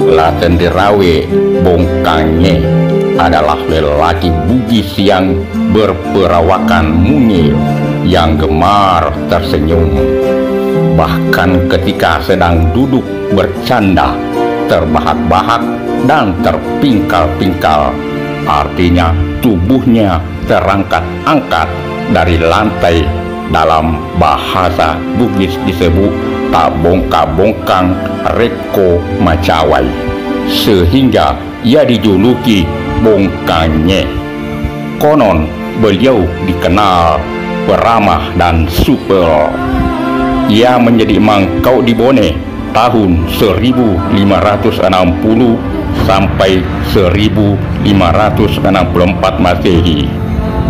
Laten Dirawe Bongkange adalah lelaki bugis yang berperawakan mungil yang gemar tersenyum. Bahkan ketika sedang duduk bercanda, terbahak-bahak dan terpingkal-pingkal, artinya tubuhnya terangkat-angkat dari lantai. Dalam bahasa Bugis disebut tak bongkang-bongkang reko macawai, sehingga ia dijuluki Bongkange. Konon beliau dikenal peramah dan supel. Ia menjadi mangkau di Bone tahun 1560 sampai 1564 Masehi,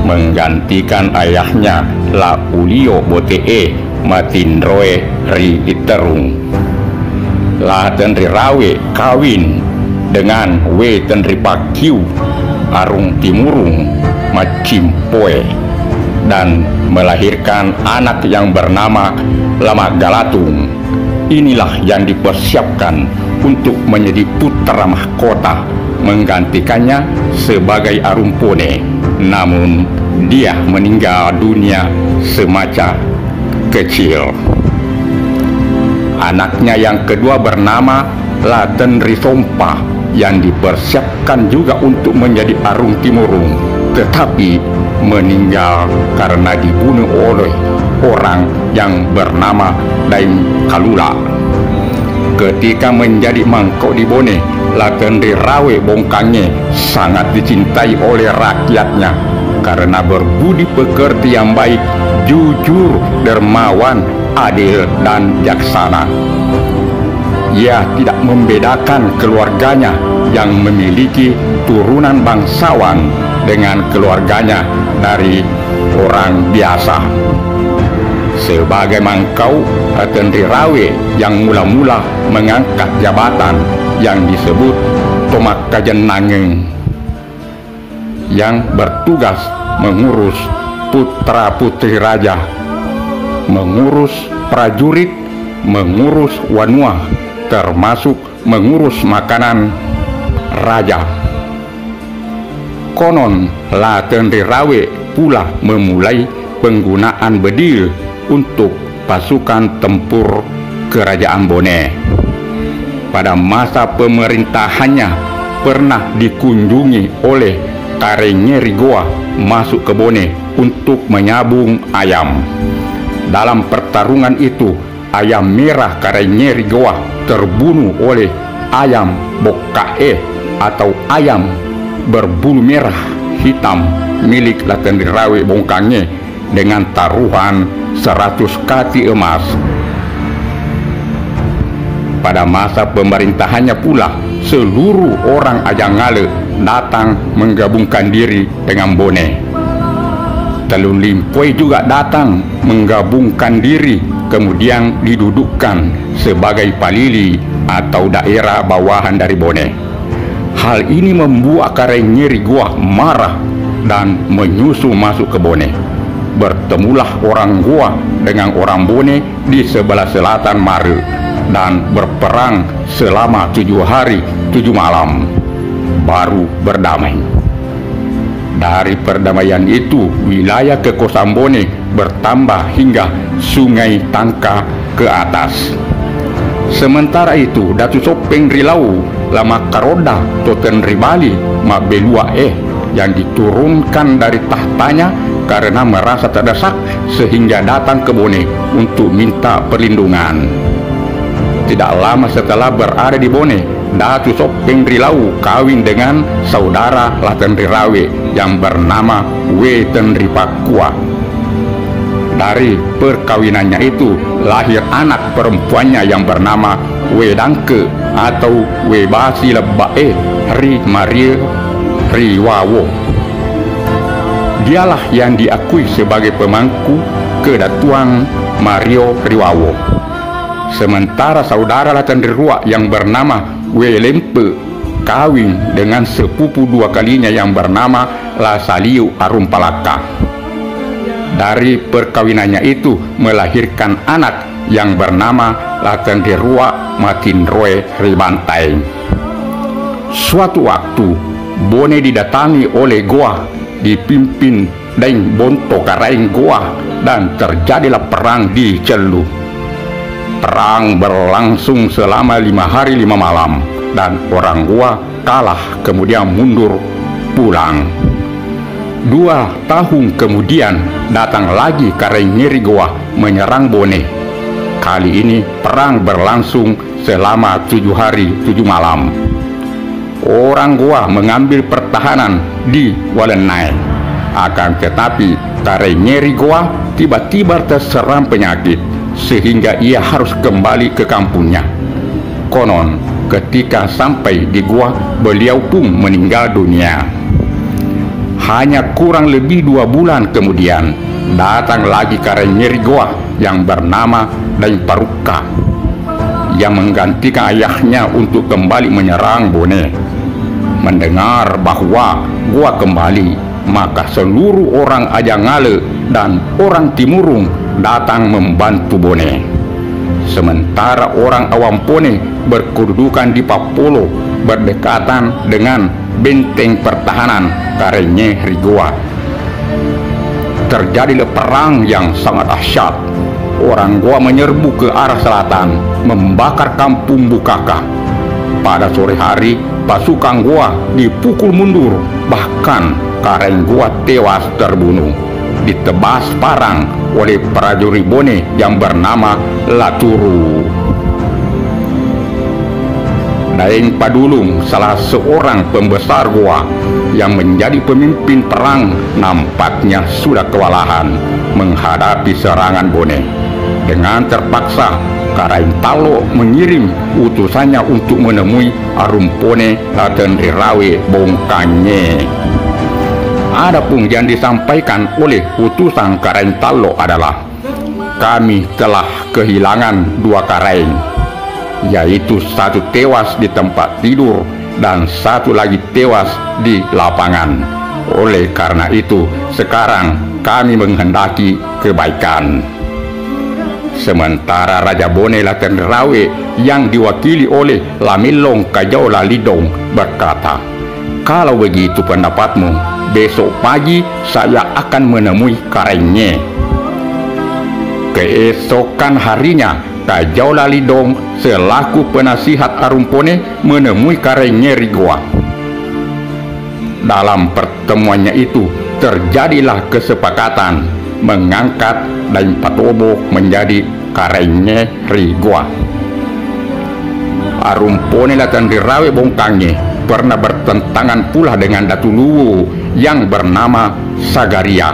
menggantikan ayahnya Laulio Botee Matindroe Ri Iterung. Laten Dirawe kawin dengan Weten Ripakiu Arung Timurung Macimpoe dan melahirkan anak yang bernama Lama Galatung. Inilah yang dipersiapkan untuk menjadi putra mahkota, menggantikannya sebagai Arumpone. Namun dia meninggal dunia semasa kecil. Anaknya yang kedua bernama Laten Risompa yang dipersiapkan juga untuk menjadi Arung Timurung, tetapi meninggal karena dibunuh oleh orang yang bernama Daim Kalula. Ketika menjadi mangkok di Bone, Laten Dirawe Bongkange sangat dicintai oleh rakyatnya karena berbudi pekerti yang baik, jujur, dermawan, adil, dan bijaksana. Ia tidak membedakan keluarganya yang memiliki turunan bangsawan dengan keluarganya dari orang biasa. Sebagai mangkau, Laten Dirawe yang mula-mula mengangkat jabatan yang disebut Tomak Kajenangeng, yang bertugas mengurus putra-putri raja, mengurus prajurit, mengurus wanua, termasuk mengurus makanan raja. Konon Laten Dirawe pula memulai penggunaan bedil untuk pasukan tempur kerajaan Bone. Pada masa pemerintahannya pernah dikunjungi oleh Karenyeri Goa masuk ke Bone untuk menyabung ayam. Dalam pertarungan itu, ayam merah Karenyeri Goa terbunuh oleh ayam Bokae atau ayam berbulu merah hitam milik Laten Dirawe Bongkange dengan taruhan 100 kati emas. Pada masa pemerintahannya pula, seluruh orang Ajangale datang menggabungkan diri dengan Bone. Telun Limpoe juga datang menggabungkan diri, kemudian didudukkan sebagai palili atau daerah bawahan dari Bone. Hal ini membuat Karenyeri Goa marah dan menyusul masuk ke Bone. Bertemulah orang Goa dengan orang Bone di sebelah selatan Mare dan berperang selama 7 hari 7 malam, baru berdamai. Dari perdamaian itu, wilayah kekuasaan Bone bertambah hingga Sungai Tangka ke atas. Sementara itu, Datu Sopeng Rilau Lama Karoda Toten Ribali Mabelua yang diturunkan dari tahtanya karena merasa terdesak sehingga datang ke Bone untuk minta perlindungan. Tidak lama setelah berada di Bone, Datu Sopeng Rilau kawin dengan saudara Laten Dirawe yang bernama Weten Ripakua. Dari perkawinannya itu lahir anak perempuannya yang bernama Wedangke atau Webasi Lebae Ri Marie Riwawo. Dialah yang diakui sebagai pemangku kedatuan Mario Riwawo. Sementara saudara Laten Dirawe yang bernama Welempe kawin dengan sepupu dua kalinya yang bernama Lasaliu Arumpalaka. Dari perkawinannya itu melahirkan anak yang bernama laten dirua makin roe ribantai. Suatu waktu Bone didatangi oleh goa dipimpin Daeng Bonto Karaeng goa, dan terjadilah perang di Celu. Perang berlangsung selama 5 hari 5 malam dan orang goa kalah kemudian mundur pulang. 2 tahun kemudian datang lagi Karaeng Nyeri goa menyerang Bone. Kali ini perang berlangsung selama 7 hari 7 malam. Orang goa mengambil pertahanan di Walenai. Akan tetapi Karaeng Nyeri goa tiba-tiba terserang penyakit sehingga ia harus kembali ke kampungnya. Konon ketika sampai di goa beliau pun meninggal dunia. Hanya kurang lebih 2 bulan kemudian datang lagi Karaeng Nyeri goa yang bernama Daeng Paruka yang menggantikan ayahnya untuk kembali menyerang Bone. Mendengar bahwa goa kembali, maka seluruh orang Ajangale dan orang Timurung datang membantu Bone. Sementara orang awam Bone berkedudukan di Papolo berdekatan dengan benteng pertahanan Karaeng Nyeri goa. Terjadilah perang yang sangat dahsyat. Orang goa menyerbu ke arah selatan, membakar kampung Bukaka. Pada sore hari, pasukan goa dipukul mundur, bahkan Karaeng goa tewas terbunuh, ditebas parang oleh prajurit Bone yang bernama Laturu. Daeng Padulung, salah seorang pembesar goa yang menjadi pemimpin perang, nampaknya sudah kewalahan menghadapi serangan Bone. Dengan terpaksa, Karaeng Talo mengirim utusannya untuk menemui Arumpone Laten Rirawe Bongkanye. Adapun yang disampaikan oleh utusan Karaeng Talo adalah, kami telah kehilangan 2 Karaeng, yaitu 1 tewas di tempat tidur dan 1 lagi tewas di lapangan. Oleh karena itu, sekarang kami menghendaki kebaikan. Sementara Raja Bone Laten Rirawe yang diwakili oleh Lamilong Kajau Lalidong berkata, kalau begitu pendapatmu, besok pagi saya akan menemui Karaengnya. Keesokan harinya, Kajau Lalidong selaku penasihat Arumpone menemui Karaeng Nyeri goa. Dalam pertemuannya itu terjadilah kesepakatan mengangkat Daeng Patobo menjadi Karaeng Nyeri goa. Arumpone Laten Rirawe Bongkanye pernah bertentangan pula dengan Datu Luwu yang bernama Sagaria.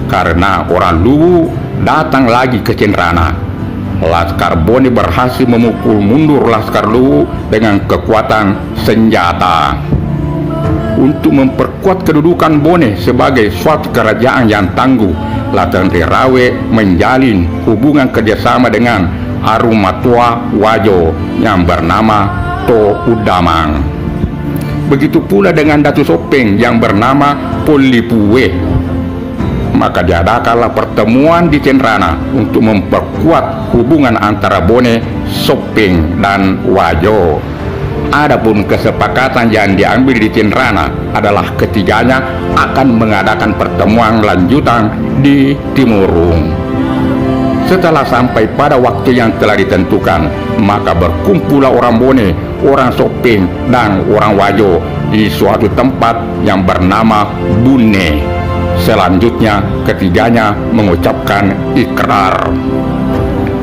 Karena orang Luwu datang lagi ke Cenrana, Laskar Bone berhasil memukul mundur Laskar Luwu dengan kekuatan senjata. Untuk memperkuat kedudukan Bone sebagai suatu kerajaan yang tangguh, Laten Rirawe menjalin hubungan kerjasama dengan Arumatua Wajo yang bernama To Udamang. Begitu pula dengan Datu Sopeng yang bernama Polipuwe. Maka diadakanlah pertemuan di Cenrana untuk memperkuat hubungan antara Bone, Sopeng, dan Wajo. Adapun kesepakatan yang diambil di Cenrana adalah ketiganya akan mengadakan pertemuan lanjutan di Timurung. Setelah sampai pada waktu yang telah ditentukan, maka berkumpullah orang Bone, orang Sopeng, dan orang Wajo di suatu tempat yang bernama Bune. Selanjutnya ketiganya mengucapkan ikrar.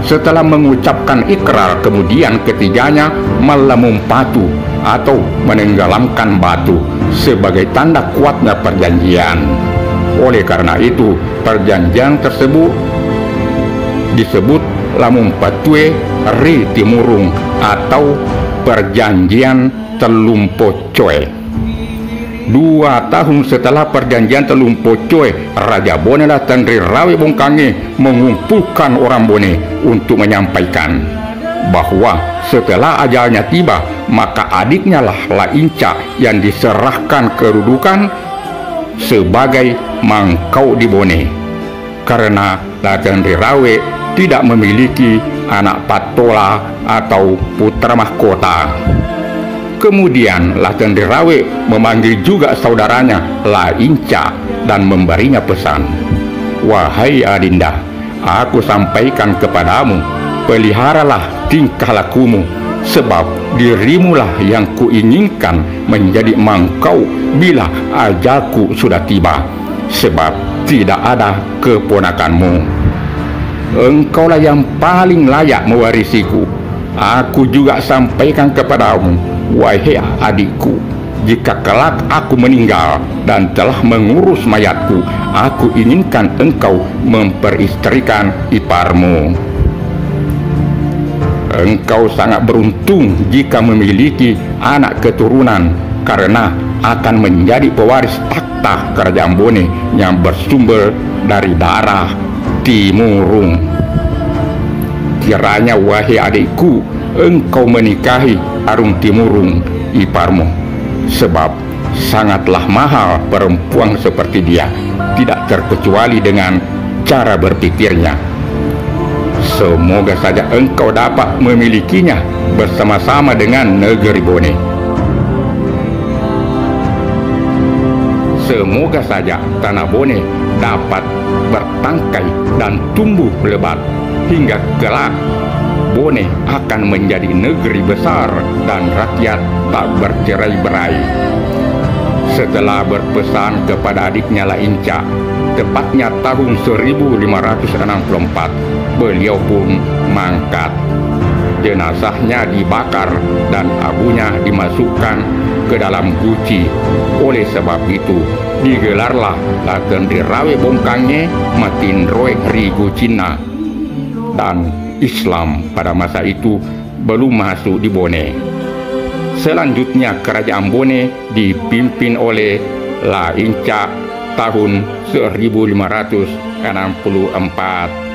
Setelah mengucapkan ikrar, kemudian ketiganya melemum batu atau menenggelamkan batu sebagai tanda kuatnya perjanjian. Oleh karena itu, perjanjian tersebut disebut Lamum Patue Ri Timurung atau Perjanjian Telumpocoe. 2 tahun setelah perjanjian Telumpocoe, Raja Bone Laten Rirawe Bongkanye mengumpulkan orang Bone untuk menyampaikan bahwa setelah ajalnya tiba, maka adiknya lah Lainca yang diserahkan kedudukan sebagai mangkau di Bone. Karena Laten Rirawe tidak memiliki anak patola atau putra mahkota. Kemudian La Cendrawasih memanggil juga saudaranya La Inca dan memberinya pesan, "Wahai Adinda, aku sampaikan kepadamu, peliharalah tingkah lakumu, sebab dirimulah yang kuinginkan menjadi mangkau bila ajalku sudah tiba, sebab tidak ada keponakanmu. Engkaulah yang paling layak mewarisiku. Aku juga sampaikan kepadamu, wahai adikku, jika kelak aku meninggal dan telah mengurus mayatku, aku inginkan engkau memperistrikan iparmu. Engkau sangat beruntung jika memiliki anak keturunan, karena akan menjadi pewaris takhta kerajaan Bone yang bersumber dari darah Timurung. Kiranya wahai adikku, engkau menikahi Arung Timurung iparmu, sebab sangatlah mahal perempuan seperti dia, tidak terkecuali dengan cara berpikirnya. Semoga saja engkau dapat memilikinya bersama-sama dengan negeri Bone. Semoga saja tanah Bone dapat bertangkai dan tumbuh lebat, hingga kelak Bone akan menjadi negeri besar dan rakyat tak bercerai-berai." Setelah berpesan kepada adiknya La Inca, tepatnya tahun 1564, beliau pun mangkat. Jenazahnya dibakar dan abunya dimasukkan ke dalam guci. Oleh sebab itu, digelarlah La Cendrawasih Bongkange Matindroe Rigu Cina, dan Islam pada masa itu belum masuk di Bone. Selanjutnya kerajaan Bone dipimpin oleh La Inca tahun 1564.